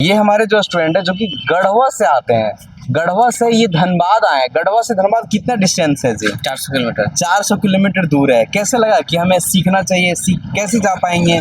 ये हमारे जो स्टूडेंट है जो कि गढ़वा से आते हैं, गढ़वा से ये धनबाद आए। गढ़वा से धनबाद कितना डिस्टेंस है जी? 400 किलोमीटर। 400 किलोमीटर दूर है। कैसे लगा कि हमें सीखना चाहिए, कैसे जा पाएंगे,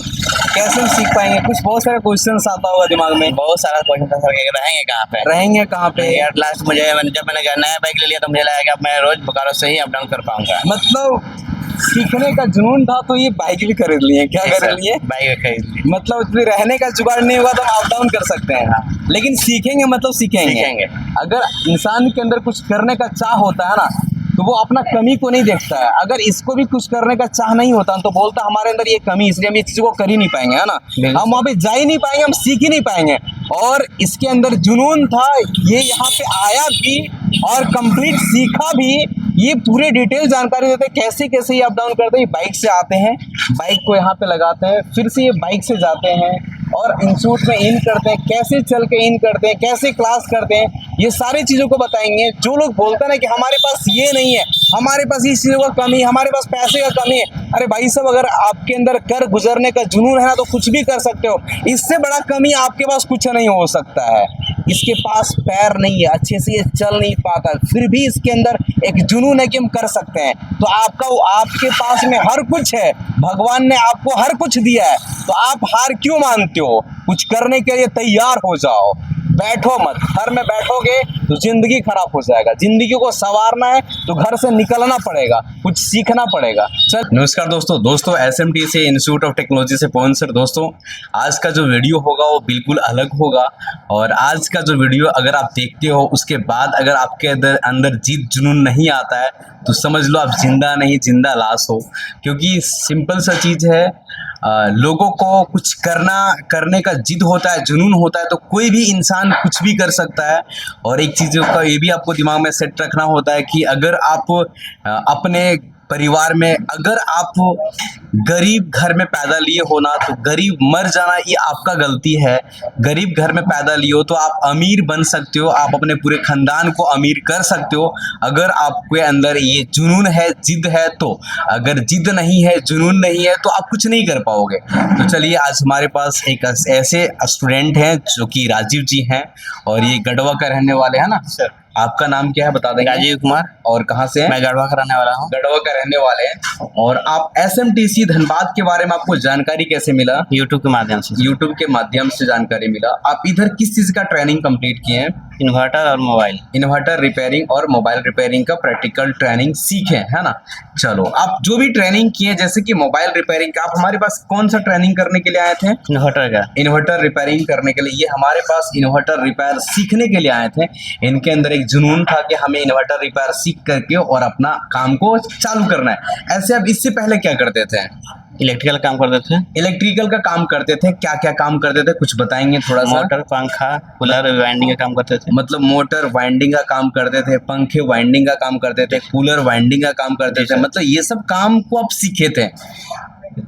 कैसे हम सीख पाएंगे? कुछ बहुत सारे क्वेश्चंस आता होगा दिमाग में। बहुत सारा क्वेश्चन था सर, रहेंगे कहाँ पे? रहेंगे कहाँ पे? यार लास्ट मुझे जब मैंने नया बाइक ले लिया तो मुझे लगा कि अब मैं रोज बोकारो से ही अप डाउन कर पाऊंगा। मतलब सीखने का जुनून था तो ये बाइक भी खरीद लिए। क्या खरीद लिए? बाइक खरीद ली। मतलब फिर रहने का जुगाड़ नहीं होगा तो हम अप डाउन कर सकते हैं, लेकिन सीखेंगे मतलब सीखेंगे। अगर इंसान के अंदर कुछ करने का चाह होता है ना, तो वो अपना कमी को नहीं देखता है। अगर इसको भी कुछ करने का चाह नहीं होता तो बोलता हमारे अंदर ये कमी, इसलिए हम ये चीज को कर ही नहीं पाएंगे, है ना। हम वहाँ पे जा ही नहीं पाएंगे, हम सीख ही नहीं पाएंगे। और इसके अंदर जुनून था, ये यहाँ पे आया भी और कंप्लीट सीखा भी। ये पूरे डिटेल जानकारी देते हैं कैसे कैसे ये अप डाउन करते हैं। बाइक से आते हैं, बाइक को यहाँ पे लगाते हैं, फिर से ये बाइक से जाते हैं और इंस्टीट्यूट में इन करते हैं, कैसे चल के इन करते हैं, कैसे क्लास करते हैं, ये सारी चीज़ों को बताएंगे। जो लोग बोलते हैं ना कि हमारे पास ये नहीं है, हमारे पास इस चीज़ों का कमी है, हमारे पास पैसे का कमी है, अरे भाई साहब, अगर आपके अंदर कर गुजरने का जुनून है ना तो कुछ भी कर सकते हो। इससे बड़ा कमी आपके पास कुछ नहीं हो सकता है। इसके पास पैर नहीं है, अच्छे से ये चल नहीं पाता, फिर भी इसके अंदर एक जुनून है कि हम कर सकते हैं। तो आपके पास में हर कुछ है, भगवान ने आपको हर कुछ दिया है, तो आप हार क्यों मानते हो? कुछ करने के लिए तैयार हो जाओ, बैठो मत। घर में बैठोगे तो जिंदगी खराब हो जाएगा। जिंदगी को संवारना है तो घर से निकलना पड़ेगा, कुछ सीखना पड़ेगा। चल, नमस्कार दोस्तों SMTC इंस्टीट्यूट ऑफ टेक्नोलॉजी से पवन सर। दोस्तों, आज का जो वीडियो होगा वो बिल्कुल अलग होगा। और आज का जो वीडियो अगर आप देखते हो उसके बाद अगर आपके अंदर जीत जुनून नहीं आता है तो समझ लो आप जिंदा नहीं, जिंदा लाश हो। क्योंकि सिंपल सा चीज है, लोगों को कुछ करने का जिद होता है, जुनून होता है, तो कोई भी इंसान कुछ भी कर सकता है। और एक चीज़ का ये भी आपको दिमाग में सेट रखना होता है कि अगर आप अपने परिवार में अगर आप गरीब घर में पैदा लिए हो ना, तो गरीब मर जाना ये आपका गलती है। गरीब घर में पैदा लिए हो तो आप अमीर बन सकते हो, आप अपने पूरे खानदान को अमीर कर सकते हो अगर आपके अंदर ये जुनून है, जिद है। तो अगर जिद नहीं है, जुनून नहीं है, तो आप कुछ नहीं कर पाओगे। तो चलिए, आज हमारे पास एक ऐसे स्टूडेंट हैं जो कि राजीव जी हैं और ये गढ़वा का रहने वाले हैं ना सर। आपका नाम क्या है बता देंगे? राजीव कुमार। और कहाँ से हैं? मैं गढ़वा का रहने वाला हूँ। गढ़वा का रहने वाले हैं। और आप SMTC धनबाद के बारे में आपको जानकारी कैसे मिला? यूट्यूब के माध्यम से। यूट्यूब के माध्यम से जानकारी मिला। आप इधर किस चीज का ट्रेनिंग कंप्लीट किए हैं? इन्वर्टर और मोबाइल। इन्वर्टर रिपेयरिंग और मोबाइल रिपेयरिंग का प्रैक्टिकल ट्रेनिंग सीखे, है ना। चलो, आप जो भी ट्रेनिंग किए, जैसे कि मोबाइल रिपेयरिंग का, आप हमारे पास कौन सा ट्रेनिंग करने के लिए आए थे? इन्वर्टर का। इन्वर्टर रिपेयरिंग करने के लिए। ये हमारे पास इन्वर्टर रिपेयर सीखने के लिए आए थे। इनके अंदर एक जुनून था कि हमें इन्वर्टर रिपेयर सीख करके और अपना काम को चालू करना है। ऐसे आप इससे पहले क्या करते थे? इलेक्ट्रिकल काम करते थे। इलेक्ट्रिकल का काम करते थे। क्या क्या काम करते थे, कुछ बताएंगे थोड़ा सा? मोटर, पंखा, कूलर, वाइंडिंग का काम करते थे। मतलब मोटर वाइंडिंग का काम करते थे, पंखे वाइंडिंग का काम करते थे, कूलर वाइंडिंग का काम करते थे। मतलब ये सब काम को आप सीखे थे?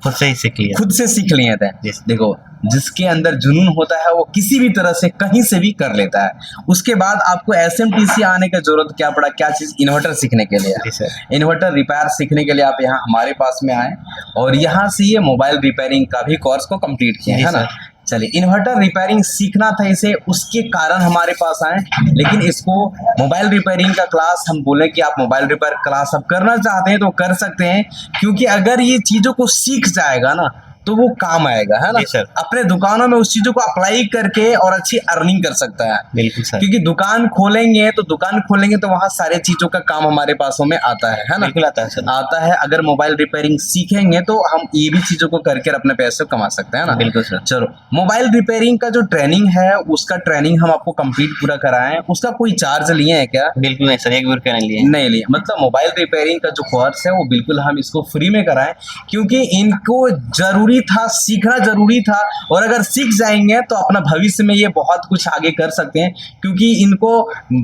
खुद से ही सीख लिया। खुद से सीख लिए थे। देखो, जिसके अंदर जुनून होता है वो किसी भी तरह से कहीं से भी कर लेता है। उसके बाद आपको SMTC आने का जरूरत क्या पड़ा? क्या चीज? इन्वर्टर सीखने के लिए। इन्वर्टर रिपेयर सीखने के लिए आप यहाँ हमारे पास में आए और यहाँ से ये मोबाइल रिपेयरिंग का भी कोर्स को कंप्लीट किया, है ना। चलिए, इन्वर्टर रिपेयरिंग सीखना था इसे, उसके कारण हमारे पास आए। लेकिन इसको मोबाइल रिपेयरिंग का क्लास, हम बोले कि आप मोबाइल रिपेयर क्लास अब करना चाहते हैं तो कर सकते हैं, क्योंकि अगर ये चीज़ों को सीख जाएगा ना तो वो काम आएगा, है ना सर। अपने दुकानों में उस चीजों को अप्लाई करके और अच्छी अर्निंग कर सकता है। बिल्कुल सर। क्योंकि दुकान खोलेंगे तो वहाँ सारे चीजों का काम हमारे पासों में आता है ना। बिल्कुल आता है सर। आता है। अगर मोबाइल रिपेयरिंग सीखेंगे तो हम ये भी चीजों को करके अपने पैसे कमा सकते हैं ना। बिल्कुल सर। चलो, मोबाइल रिपेयरिंग का जो ट्रेनिंग है उसका ट्रेनिंग हम आपको कंप्लीट पूरा कराएं, उसका कोई चार्ज लिए है क्या? बिल्कुल नहीं सर, 1 भी रुपया नहीं लिए। मतलब मोबाइल रिपेयरिंग का जो कोर्स है वो बिल्कुल हम इसको फ्री में कराएं, क्योंकि इनको जरूरी था, सीखना जरूरी था। और अगर सीख जाएंगे तो अपना भविष्य में ये बहुत कुछ आगे कर सकते हैं, क्योंकि इनको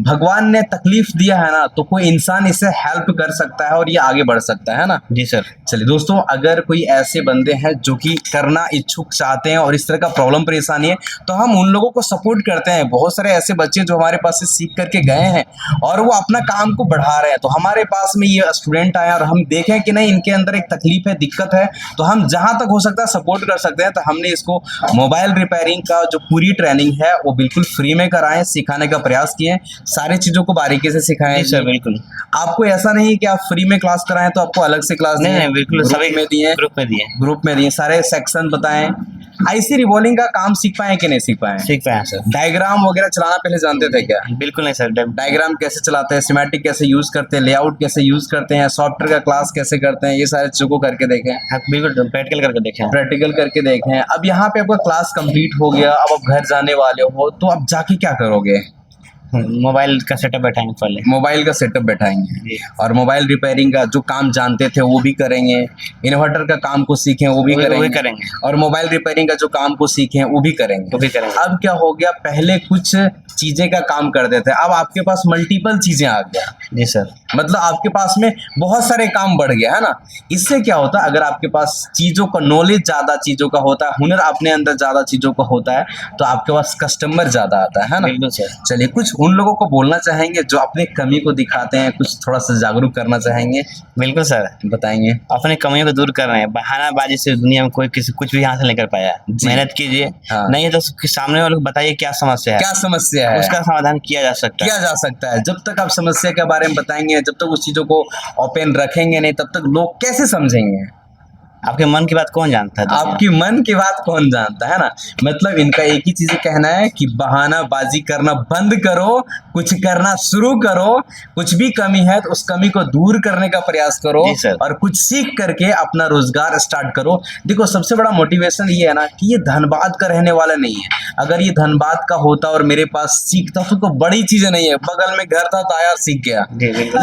भगवान ने तकलीफ दिया है ना, तो कोई इंसान इससे हेल्प कर सकता है और ये आगे बढ़ सकता है ना। जी सर। चलिए दोस्तों, अगर कोई ऐसे बंदे हैं जो कि करना इच्छुक चाहते हैं और इस तरह का प्रॉब्लम परेशानी है, तो हम उन लोगों को सपोर्ट करते हैं। बहुत सारे ऐसे बच्चे जो हमारे पास से सीख करके गए हैं और वो अपना काम को बढ़ा रहे हैं, तो हमारे पास में ये स्टूडेंट आए और हम देखें कि नहीं, इनके अंदर एक तकलीफ है, दिक्कत है, तो हम जहां तक हो सकता है सकता है, सपोर्ट कर सकते हैं, तो हमने इसको मोबाइल रिपेयरिंग का जो पूरी ट्रेनिंग है वो बिल्कुल फ्री में कराएं, सिखाने का प्रयास किए, सारी चीजों को बारीकी से सिखाएं। जी सर बिल्कुल। आपको ऐसा नहीं कि आप फ्री में क्लास कराएं तो आपको अलग से क्लास नहीं दें, नहीं बिल्कुल, ग्रुप सभी में दिए, ग्रुप में दिए, सारे सेक्शन बताएं। आईसी रिवॉल्विंग का काम सीख पाए कि नहीं सीख पाए? सीख पाए सर। डायग्राम वगैरह चलाना पहले जानते थे क्या? बिल्कुल नहीं सर। डायग्राम कैसे चलाते हैं, सिमेटिक कैसे यूज करते हैं, लेआउट कैसे यूज करते हैं, सॉफ्टवेयर का क्लास कैसे करते हैं, ये सारे चीजों को करके देखें, हाँ बिल्कुल प्रैक्टिकल करके देखें। प्रैक्टिकल करके देखें। अब यहाँ पे आपका क्लास कंप्लीट हो गया, अब आप घर जाने वाले हो, तो अब जाके क्या करोगे? मोबाइल का सेटअप बैठाएंगे पहले। मोबाइल का सेटअप बैठाएंगे जी। और मोबाइल रिपेयरिंग का जो काम जानते थे वो भी करेंगे, इन्वर्टर का काम को सीखें वो भी करेंगे, और मोबाइल रिपेयरिंग का जो काम को सीखें वो भी करेंगे। अब क्या हो गया, पहले कुछ चीजें का काम करते थे, अब आपके पास मल्टीपल चीजें आ गया। जी सर। मतलब आपके पास में बहुत सारे काम बढ़ गया है ना। इससे क्या होता है, अगर आपके पास चीजों का नॉलेज ज्यादा चीजों का होता है, हुनर अपने अंदर ज्यादा चीजों का होता है, तो आपके पास कस्टमर ज्यादा आता है ना। बिल्कुल सर। चलिए कुछ उन लोगों को बोलना चाहेंगे जो अपने कमी को दिखाते हैं, कुछ थोड़ा सा जागरूक करना चाहेंगे? बिल्कुल सर, बताएंगे। अपने कमियों को दूर कर रहे हैं। बहानाबाजी से दुनिया में कोई किसी कुछ भी हासिल नहीं कर पाया। मेहनत कीजिए। हाँ। नहीं है तो सामने वालों को बताइए क्या समस्या है, क्या समस्या है, उसका समाधान किया जा सकता है। जब तक आप समस्या के बारे में बताएंगे, जब तक उस चीजों को ओपन रखेंगे नहीं, तब तक लोग कैसे समझेंगे? आपके मन की बात कौन जानता है? आपकी मन की बात कौन जानता है ना। मतलब इनका एक ही चीज कहना है कि बहानाबाजी करना बंद करो, कुछ करना शुरू करो, कुछ भी कमी है तो उस कमी को दूर करने का प्रयास करो, और कुछ सीख करके अपना रोजगार स्टार्ट करो। देखो सबसे बड़ा मोटिवेशन ये है ना कि ये धनबाद का रहने वाला नहीं है। अगर ये धनबाद का होता और मेरे पास सीखता तो बड़ी चीजें नहीं है, बगल में घर था तो आया सीख गया।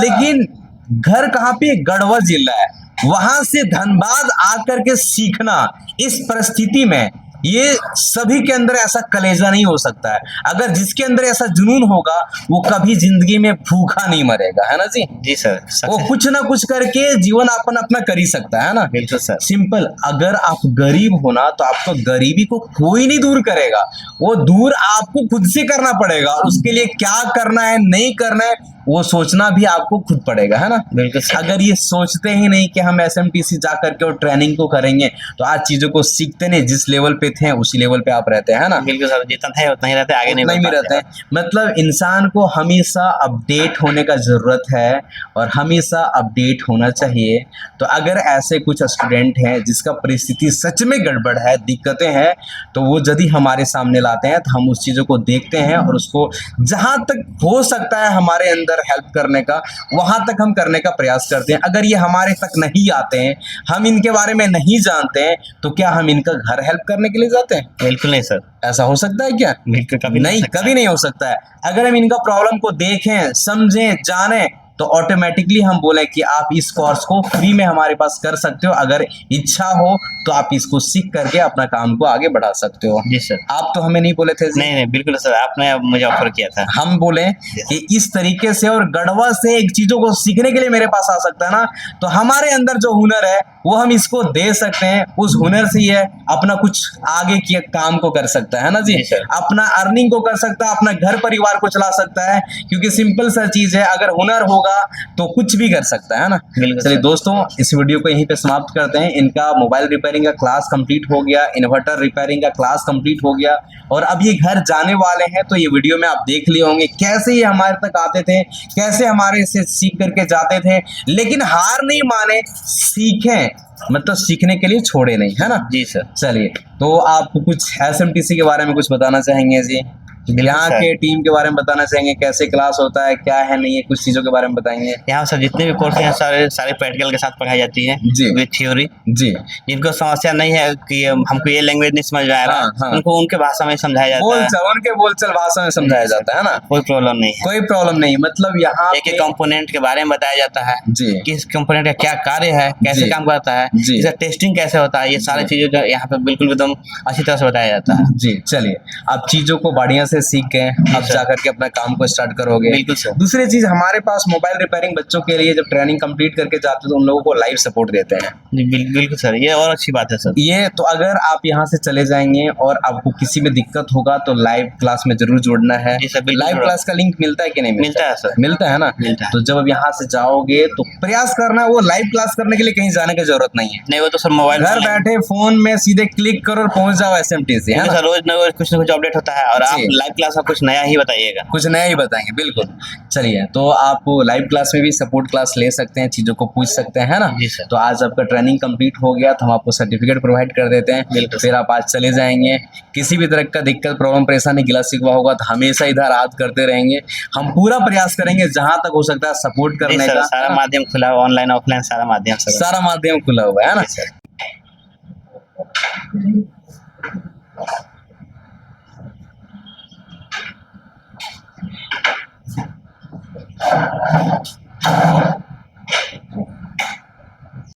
लेकिन घर कहाँ पे, गढ़वा जिला है, वहां से धनबाद आकर के सीखना, इस परिस्थिति में ये सभी के अंदर ऐसा कलेजा नहीं हो सकता है। अगर जिसके अंदर ऐसा जुनून होगा वो कभी जिंदगी में भूखा नहीं मरेगा, है ना जी। जी सर। वो कुछ ना कुछ करके जीवन अपन अपना कर ही सकता है ना। बिल्कुल सर। सिंपल। अगर आप गरीब हो ना तो आपको गरीबी को कोई नहीं दूर करेगा, वो दूर आपको खुद से करना पड़ेगा। उसके लिए क्या करना है नहीं करना है वो सोचना भी आपको खुद पड़ेगा, है ना। बिल्कुल। अगर ये सोचते ही नहीं कि हम SMTC जा करके और ट्रेनिंग को करेंगे तो आज चीजों को सीखते नहीं, जिस लेवल पे थे उसी लेवल पे आप रहते हैं, है ना। बिल्कुल सर, जितना थे उतना ही रहते, आगे नहीं रहते हैं। मतलब इंसान को हमेशा अपडेट होने का जरूरत है और हमेशा अपडेट होना चाहिए। तो अगर ऐसे कुछ स्टूडेंट हैं जिसका परिस्थिति सच में गड़बड़ है, दिक्कतें हैं, तो वो यदि हमारे सामने लाते हैं तो हम उस चीजों को देखते हैं और उसको जहां तक हो सकता है हमारे अंदर हेल्प करने का, वहां तक हम करने का प्रयास करते हैं। अगर ये हमारे तक नहीं आते हैं, हम इनके बारे में नहीं जानते हैं, तो क्या हम इनका घर हेल्प करने के लिए जाते हैं? बिल्कुल नहीं सर। ऐसा हो सकता है क्या? बिल्कुल कभी नहीं, कभी नहीं हो सकता है। अगर हम इनका प्रॉब्लम को देखें, समझें, जानें, तो ऑटोमेटिकली हम बोले कि आप इस कोर्स को फ्री में हमारे पास कर सकते हो। अगर इच्छा हो तो आप इसको सीख करके अपना काम को आगे बढ़ा सकते हो। जी सर। आप तो हमें नहीं बोले थे जी? नहीं बिल्कुल सर, आपने मुझे ऑफर किया था। हम बोले कि इस तरीके से और गढ़वा से एक चीजों को सीखने के लिए मेरे पास आ सकता है ना, तो हमारे अंदर जो हुनर है वो हम इसको दे सकते हैं। उस हुनर से ये अपना कुछ आगे के काम को कर सकता है ना जी। अपना अर्निंग को कर सकता है, अपना घर परिवार को चला सकता है, क्योंकि सिंपल सा चीज है, अगर हुनर होगा तो कुछ भी कर सकता है ना। चलिए दोस्तों, इस वीडियो को यहीं पे समाप्त करते हैं। इनका मोबाइल रिपेयरिंग का क्लास कंप्लीट हो गया, इन्वर्टर रिपेयरिंग का क्लास कंप्लीट हो गया और अब ये घर जाने वाले हैं। तो ये वीडियो में आप देख लिए होंगे कैसे ये हमारे तक आते थे, कैसे हमारे से सीख करके जाते थे, लेकिन हार नहीं माने, सीखें, मतलब सीखने के लिए छोड़े नहीं, है ना। जी सर। चलिए, तो आप कुछ SMTC के बारे में कुछ बताना चाहेंगे जी? यहाँ के टीम के बारे में बताना चाहेंगे, कैसे क्लास होता है, क्या है नहीं है, कुछ चीजों के बारे में बताएंगे। यहाँ सर जितने भी कोर्स हैं सारे प्रैक्टिकल के साथ पढ़ाई जाती है जी, विद थ्योरी। जी। जिनको समस्या नहीं है कि हमको ये लैंग्वेज नहीं समझ में आ रहा, हाँ। उनको उनके भाषा में समझाया जाता है, उनके बोलचाल भाषा में समझाया जाता है ना। कोई प्रॉब्लम नहीं है, कोई प्रॉब्लम नहीं। मतलब यहाँ एक कंपोनेंट के बारे में बताया जाता है जी, किस कंपोनेंट का क्या कार्य है, कैसे काम करता है, इसका टेस्टिंग कैसे होता है, ये सारी चीजें जो यहाँ पे बिल्कुल एकदम अच्छी तरह से बताया जाता है। जी। चलिए, आप चीजों को बढ़िया से से सीख गए, अब सर। जाकर के अपना काम को स्टार्ट करोगे। बिल्कुल सर। दूसरी चीज, हमारे पास मोबाइल रिपेयरिंग बच्चों के लिए जब ट्रेनिंग कंप्लीट करके जाते हैं तो उन लोगों को लाइव सपोर्ट देते हैं। जी बिल्कुल सर, ये और अच्छी बात है सर। ये तो अगर आप यहाँ से चले जाएंगे और आपको किसी में दिक्कत होगा तो लाइव क्लास में जरूर जुड़ना है। जी सर, बिल्कुल लाइव जुड़ा। क्लास का लिंक मिलता है कि नहीं मिलता है सर। मिलता है ना। मिलता है। तो जब अब यहाँ से जाओगे तो प्रयास करना, वो लाइव क्लास करने के लिए कहीं जाने की जरूरत नहीं है। नहीं वो तो सर मोबाइल घर बैठे फोन में सीधे क्लिक करो और पहुंच जाओ SMTC, है ना। सर रोज न रोज कुछ न कुछ अपडेट होता है और आप जी। लाइव क्लास में कुछ नया ही बताइएगा। कुछ नया ही बताएंगे, बिल्कुल। चलिए, तो आप लाइव क्लास में भी सपोर्ट क्लास ले सकते हैं, चीजों को पूछ सकते हैं, है ना। जी सर। तो आज आपका ट्रेनिंग कंप्लीट हो गया तो हम आपको सर्टिफिकेट प्रोवाइड कर देते हैं। बिल्कुल। फिर आप आज चले जाएंगे। किसी भी तरह का दिक्कत, प्रॉब्लम, परेशानी, गिला शिकवा होगा तो हमेशा इधर याद करते रहेंगे। हम पूरा प्रयास करेंगे जहां तक हो सकता है सपोर्ट जी करने सर, का। सारा माध्यम खुला हुआ, ऑनलाइन ऑफलाइन सारा माध्यम सर। सारा माध्यम खुला हुआ है ना। जी सर।